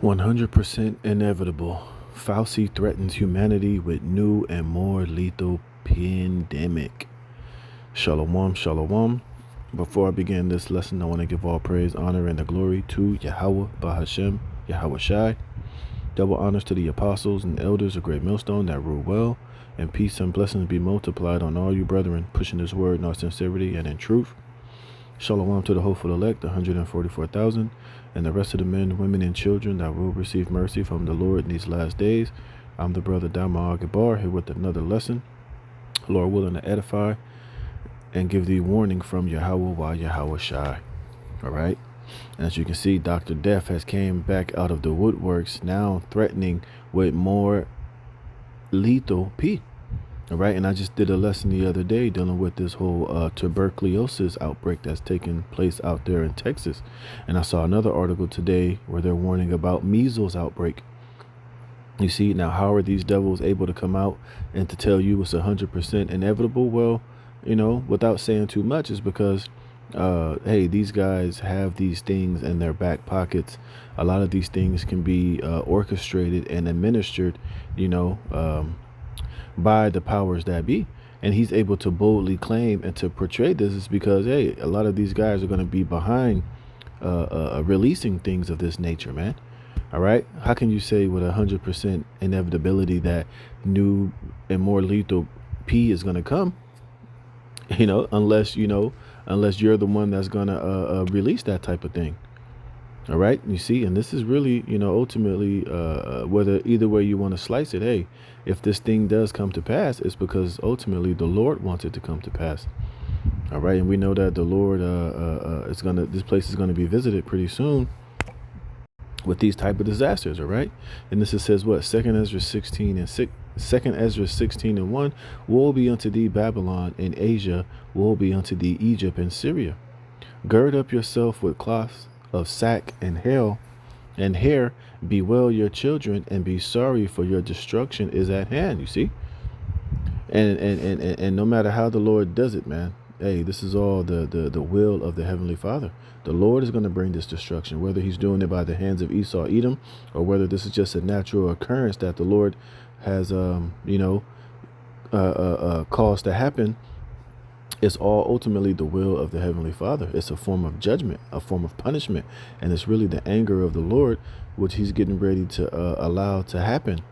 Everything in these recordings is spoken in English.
100% inevitable. Fauci threatens humanity with new and more lethal pandemic. Shalom, shalom. Before I begin this lesson, I want to give all praise, honor, and the glory to Yahweh, Bahashem, Yahweh Shai. Double honors to the apostles and elders of Great Millstone that rule well, and peace and blessings be multiplied on all you brethren, pushing this word in all sincerity and in truth. Shalom to the hopeful elect, the 144,000, and the rest of the men, women, and children that will receive mercy from the Lord in these last days. I'm the brother Dama Agabar here with another lesson. Lord willing to edify and give thee warning from Yahweh while Yahweh Shai. All right. And as you can see, Dr. Death has came back out of the woodworks, now threatening with more lethal P. All right, and I just did a lesson the other day dealing with this whole tuberculosis outbreak that's taking place out there in Texas. And I saw another article today where they're warning about measles outbreak. You see, now how are these devils able to come out and to tell you it's 100% inevitable? Well, you know, without saying too much, is because, hey, these guys have these things in their back pockets. A lot of these things can be orchestrated and administered, you know, by the powers that be. And he's able to boldly claim and to portray this is because, hey, a lot of these guys are going to be behind releasing things of this nature, man. All right. How can you say with 100% inevitability that new and more lethal P is going to come? You know, unless you're the one that's going to release that type of thing. All right. You see, and this is really, you know, ultimately, whether either way you want to slice it, hey, if this thing does come to pass, it's because ultimately the Lord wants it to come to pass. All right. And we know that the Lord this place is going to be visited pretty soon with these type of disasters. All right. And this says what? 2nd Ezra 16 and 6. 2nd Ezra 16 and 1. Woe be unto thee, Babylon, and Asia. Woe be unto thee, Egypt and Syria. Gird up yourself with cloths of sack and hair, bewail your children, and be sorry, for your destruction is at hand. You see, and no matter how the Lord does it, man, hey, this is all the will of the Heavenly Father. The Lord is going to bring this destruction, whether he's doing it by the hands of Esau, Edom, or whether this is just a natural occurrence that the Lord has caused to happen. It's all ultimately the will of the Heavenly Father. It's a form of judgment, a form of punishment. And it's really the anger of the Lord, which he's getting ready to allow to happen.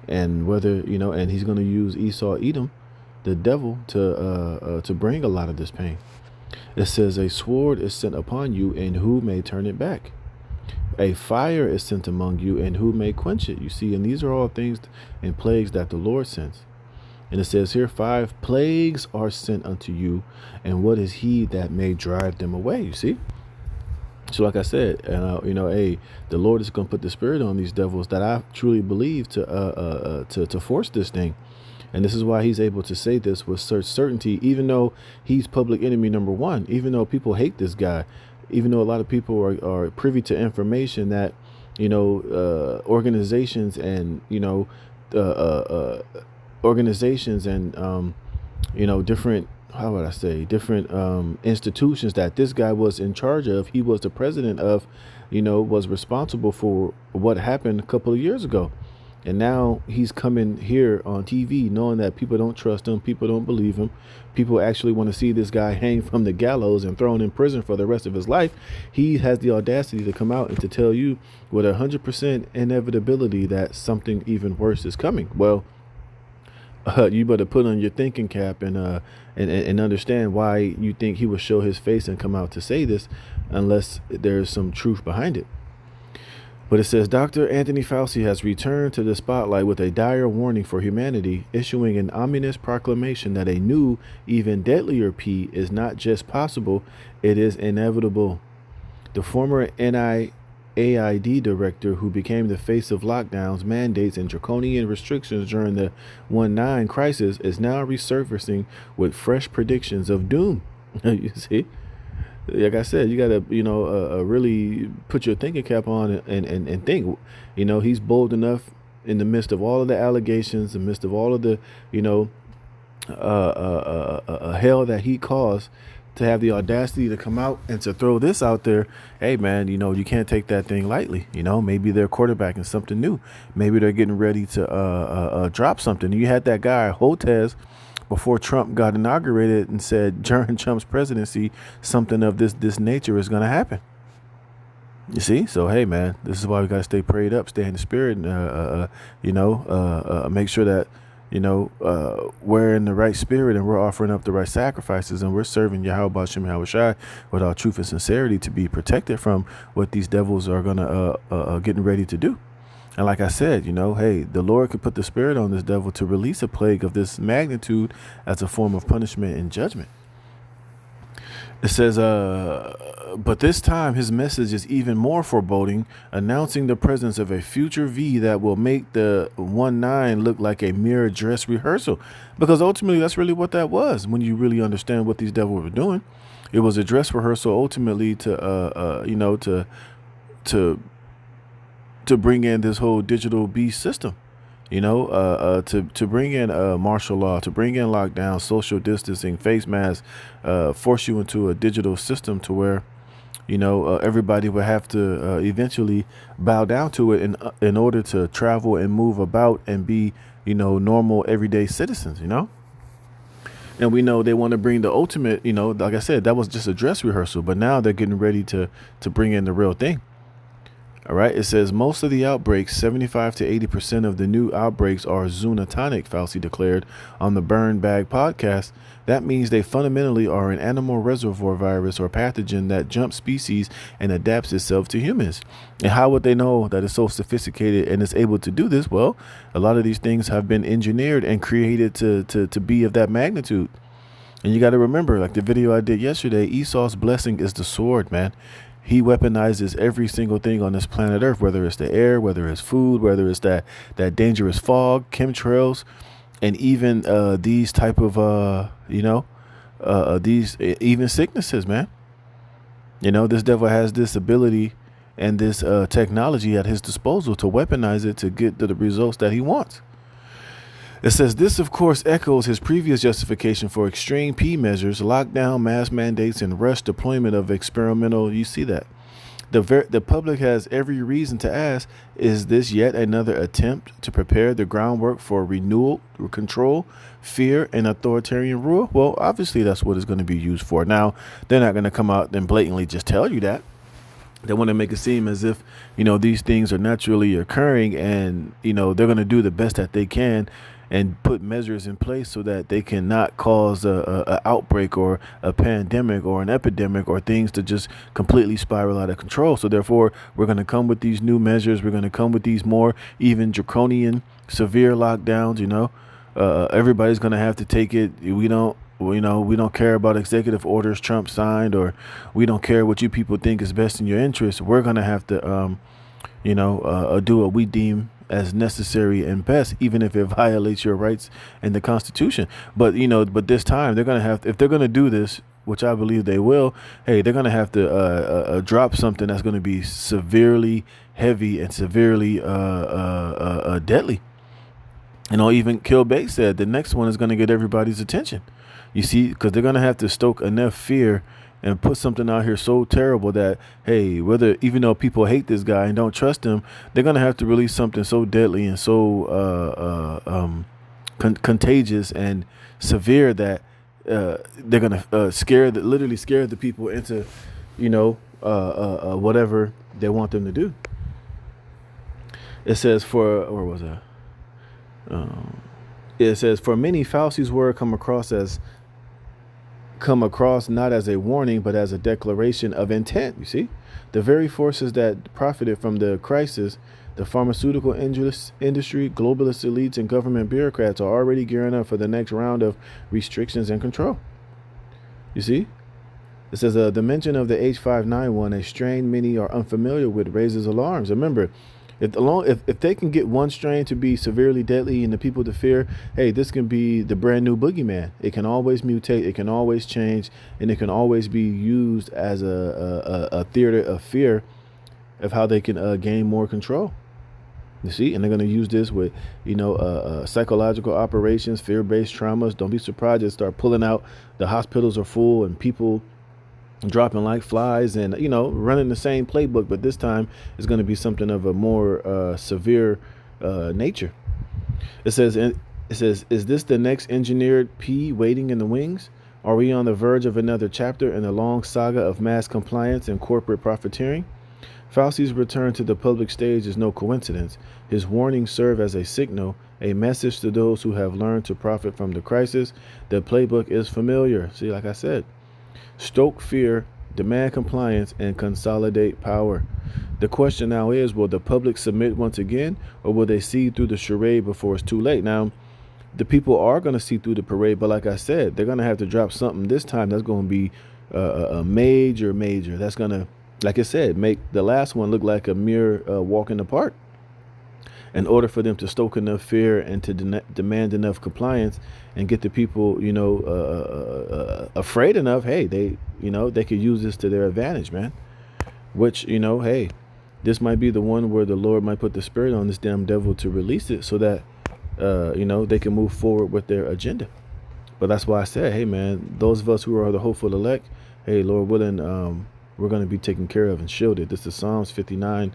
And whether, you know, and he's going to use Esau, Edom, the devil, to bring a lot of this pain. It says, a sword is sent upon you, and who may turn it back? A fire is sent among you, and who may quench it? You see, and these are all things and plagues that the Lord sends. And it says here, 5 plagues are sent unto you, and what is he that may drive them away? You see? So like I said, you know, hey, the Lord is going to put the spirit on these devils that I truly believe to force this thing. And this is why he's able to say this with certainty, even though he's public enemy number 1, even though people hate this guy, even though a lot of people are privy to information that, you know, organizations and, you know, you know, different, how would I say, different institutions that this guy was in charge of, he was the president of, you know, was responsible for what happened a couple of years ago. And now he's coming here on TV knowing that people don't trust him, people don't believe him, people actually want to see this guy hang from the gallows and thrown in prison for the rest of his life. He has the audacity to come out and to tell you with 100% inevitability that something even worse is coming. Well, you better put on your thinking cap and understand why you think he would show his face and come out to say this, unless there's some truth behind it. But it says, Dr. Anthony Fauci has returned to the spotlight with a dire warning for humanity, issuing an ominous proclamation that a new, even deadlier P is not just possible, it is inevitable. The former NIAID director, who became the face of lockdowns, mandates, and draconian restrictions during the 1/9 crisis, is now resurfacing with fresh predictions of doom. You see? Like I said, you got to, you know, really put your thinking cap on and think. You know, he's bold enough in the midst of all of the allegations, in the midst of all of the, you know, hell that he caused, to have the audacity to come out and to throw this out there. Hey man, you can't take that thing lightly. Maybe they're quarterbacking something new. Maybe they're getting ready to drop something. You had that guy Hotez before Trump got inaugurated and said during Trump's presidency something of this nature is going to happen. You see, so hey man, this is why we got to stay prayed up, stay in the spirit, and make sure that we're in the right spirit and we're offering up the right sacrifices and we're serving Yahweh Bashem Yahweh Shai with our truth and sincerity to be protected from what these devils are gonna getting ready to do. And like I said, hey, the Lord could put the spirit on this devil to release a plague of this magnitude as a form of punishment and judgment. It says, but this time his message is even more foreboding, announcing the presence of a future V that will make the 1-9 look like a mere dress rehearsal. Because ultimately, that's really what that was. When you really understand what these devils were doing, it was a dress rehearsal ultimately to bring in this whole digital beast system. To bring in martial law, to bring in lockdown, social distancing, face masks, force you into a digital system to where, everybody would have to eventually bow down to it in order to travel and move about and be, normal everyday citizens, And we know they want to bring the ultimate, like I said, that was just a dress rehearsal, but now they're getting ready to bring in the real thing. All right. It says most of the outbreaks, 75 to 80% of the new outbreaks are zoonotonic, Fauci declared on the Burn Bag podcast. That means they fundamentally are an animal reservoir virus or pathogen that jumps species and adapts itself to humans. And how would they know that it's so sophisticated and is able to do this? Well, a lot of these things have been engineered and created to be of that magnitude. And you got to remember, like the video I did yesterday, Esau's blessing is the sword, man. He weaponizes every single thing on this planet Earth, whether it's the air, whether it's food, whether it's that dangerous fog, chemtrails, and even these type of, these even sicknesses, man. This devil has this ability and this technology at his disposal to weaponize it to get to the results that he wants. It says this, of course, echoes his previous justification for extreme P measures, lockdown, mask mandates, and rush deployment of experimental. You see that. The public has every reason to ask, is this yet another attempt to prepare the groundwork for renewal, control, fear, and authoritarian rule? Well, obviously, that's what it's going to be used for. Now, they're not going to come out and blatantly just tell you that. They want to make it seem as if, these things are naturally occurring and, they're going to do the best that they can and put measures in place so that they cannot cause a outbreak or a pandemic or an epidemic or things to just completely spiral out of control. So therefore, we're going to come with these new measures. We're going to come with these more even draconian, severe lockdowns. Everybody's going to have to take it. We don't care about executive orders Trump signed, or we don't care what you people think is best in your interest. We're going to have to, do what we deem as necessary and best, even if it violates your rights and the Constitution. But this time they're going to have, if they're going to do this, which I believe they will, hey, they're going to have to drop something that's going to be severely heavy and severely deadly. Even Kill Bates said the next one is going to get everybody's attention. You see, because they're going to have to stoke enough fear and put something out here so terrible that, hey, even though people hate this guy and don't trust him, they're going to have to release something so deadly and so contagious and severe that they're going to literally scare the people into, whatever they want them to do. It says where was I? It says, for many, Fauci's word come across not as a warning, but as a declaration of intent. You see, the very forces that profited from the crisis, the pharmaceutical industry, globalist elites, and government bureaucrats are already gearing up for the next round of restrictions and control. You see, it says the mention of the H5N1, a strain many are unfamiliar with, raises alarms. Remember, if they can get one strain to be severely deadly and the people to fear, hey, this can be the brand new boogeyman. It can always mutate, it can always change, and it can always be used as a theater of fear of how they can gain more control. You see, and they're going to use this with, psychological operations, fear-based traumas. Don't be surprised they start pulling out. The hospitals are full and people dropping like flies and, running the same playbook. But this time it's going to be something of a more severe nature. It says, is this the next engineered P waiting in the wings? Are we on the verge of another chapter in a long saga of mass compliance and corporate profiteering? Fauci's return to the public stage is no coincidence. His warnings serve as a signal, a message to those who have learned to profit from the crisis. The playbook is familiar. See, like I said, stoke fear, demand compliance, and consolidate power. The question now is, will the public submit once again, or will they see through the charade before it's too late? Now, the people are going to see through the parade, but like I said, they're going to have to drop something this time that's going to be a major. That's going to, like I said, make the last one look like a mere walk in the park. In order for them to stoke enough fear and to demand enough compliance and get the people, afraid enough, hey, they could use this to their advantage, man. Which, hey, this might be the one where the Lord might put the spirit on this damn devil to release it so that, they can move forward with their agenda. But that's why I said, hey, man, those of us who are the hopeful elect, hey, Lord willing, we're going to be taken care of and shielded. This is Psalms 59:1.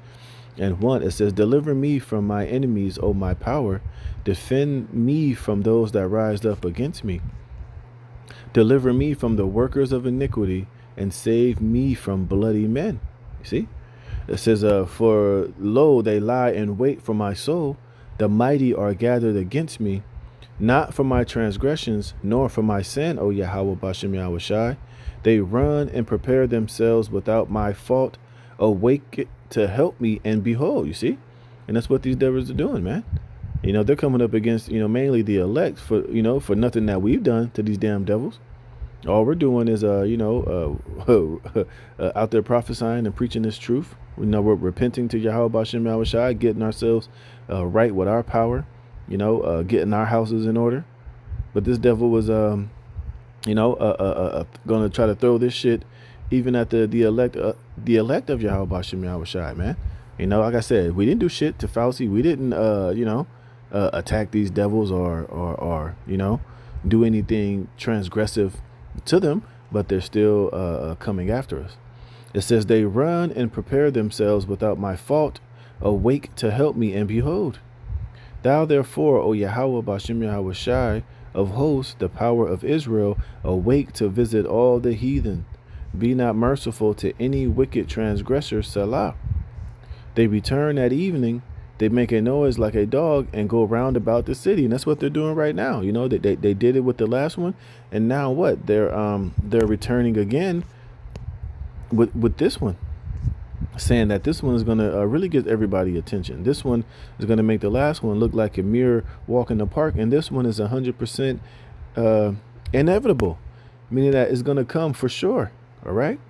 It says, deliver me from my enemies, O my power. Defend me from those that rise up against me. Deliver me from the workers of iniquity and save me from bloody men. You see? It says, for lo, they lie in wait for my soul. The mighty are gathered against me, not for my transgressions, nor for my sin, O Yahweh Bashem Yahweh Shai. They run and prepare themselves without my fault. Awake to help me, and behold, you see? And that's what these devils are doing, man. They're coming up against, mainly the elect for nothing that we've done to these damn devils. All we're doing is, out there prophesying and preaching this truth. We're repenting to Yahweh Bashem Yahweh Shai, getting ourselves right with our power, getting our houses in order. But this devil was, going to try to throw this shit even at the elect of Yahweh Bashem Yahweh Shai, man. Like I said, we didn't do shit to Fauci. We didn't, attack these devils or do anything transgressive to them, but they're still coming after us. It says, they run and prepare themselves without my fault. Awake to help me, and behold. Thou therefore, O Yahweh Bashem Yahweh Shai of hosts, the power of Israel, awake to visit all the heathen. Be not merciful to any wicked transgressor, Salah. They return at evening. They make a noise like a dog and go round about the city. And that's what they're doing right now. They did it with the last one. And now what? They're returning again with this one, saying that this one is going to really get everybody attention. This one is going to make the last one look like a mere walk in the park. And this one is 100% inevitable, meaning that it's going to come for sure. All right.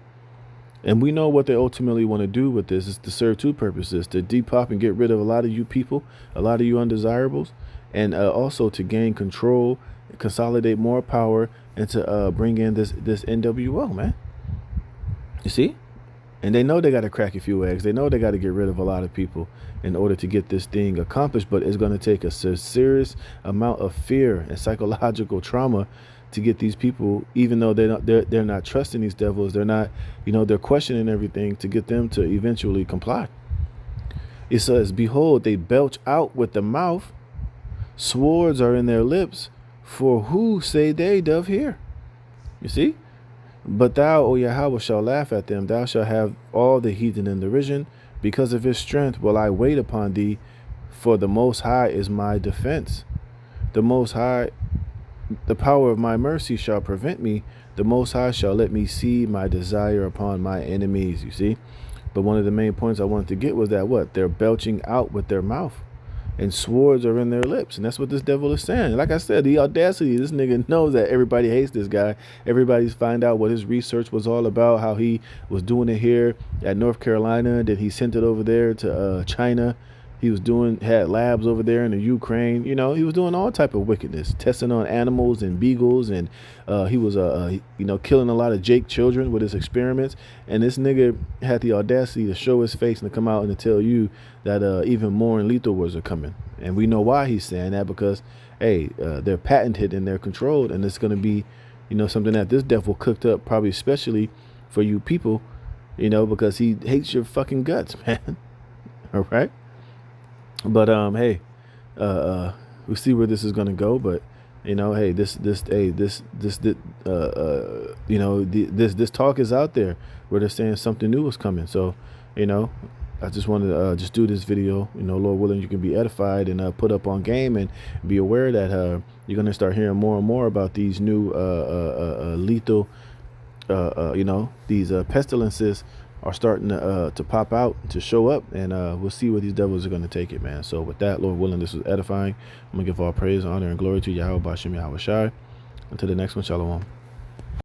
And we know what they ultimately want to do with this is to serve two purposes: to depop and get rid of a lot of you people, a lot of you undesirables, and also to gain control, consolidate more power, and to bring in this NWO, man. You see? And they know they got to crack a few eggs. They know they got to get rid of a lot of people in order to get this thing accomplished. But it's going to take a serious amount of fear and psychological trauma to get these people, even though they're not trusting these devils. They're not, they're questioning everything, to get them to eventually comply. It says, behold, they belch out with the mouth. Swords are in their lips. For who say they doth hear? You see? But thou, O Yahweh, shall laugh at them. Thou shalt have all the heathen in derision. Because of his strength will I wait upon thee. For the Most High is my defense. The Most High, the power of my mercy shall prevent me. The Most High shall let me see my desire upon my enemies. You see? But one of the main points I wanted to get was that what? They're belching out with their mouth. And swords are in their lips. And that's what this devil is saying. Like I said, the audacity, this nigga knows that everybody hates this guy. Everybody's find out what his research was all about, how he was doing it here at North Carolina. Then he sent it over there to China, He was had labs over there in the Ukraine. You know, he was doing all type of wickedness, testing on animals and beagles, and he was killing a lot of Jake children with his experiments. And this nigga had the audacity to show his face and to come out and to tell you that even more and lethal wars are coming. And we know why he's saying that, because hey, they're patented and they're controlled, and it's going to be, something that this devil cooked up, probably especially for you people, because he hates your fucking guts, man. All right. But hey, we'll see where this is gonna go. But hey, this talk is out there where they're saying something new is coming. So, I just wanted to just do this video. Lord willing, you can be edified and put up on game and be aware that you're gonna start hearing more and more about these new lethal, these pestilences are starting to pop out, to show up, and we'll see where these devils are going to take it, man. So with that, Lord willing, this was edifying. I'm going to give all praise, honor, and glory to Yahweh Bashem Yahweh Shai. Until the next one, shalom.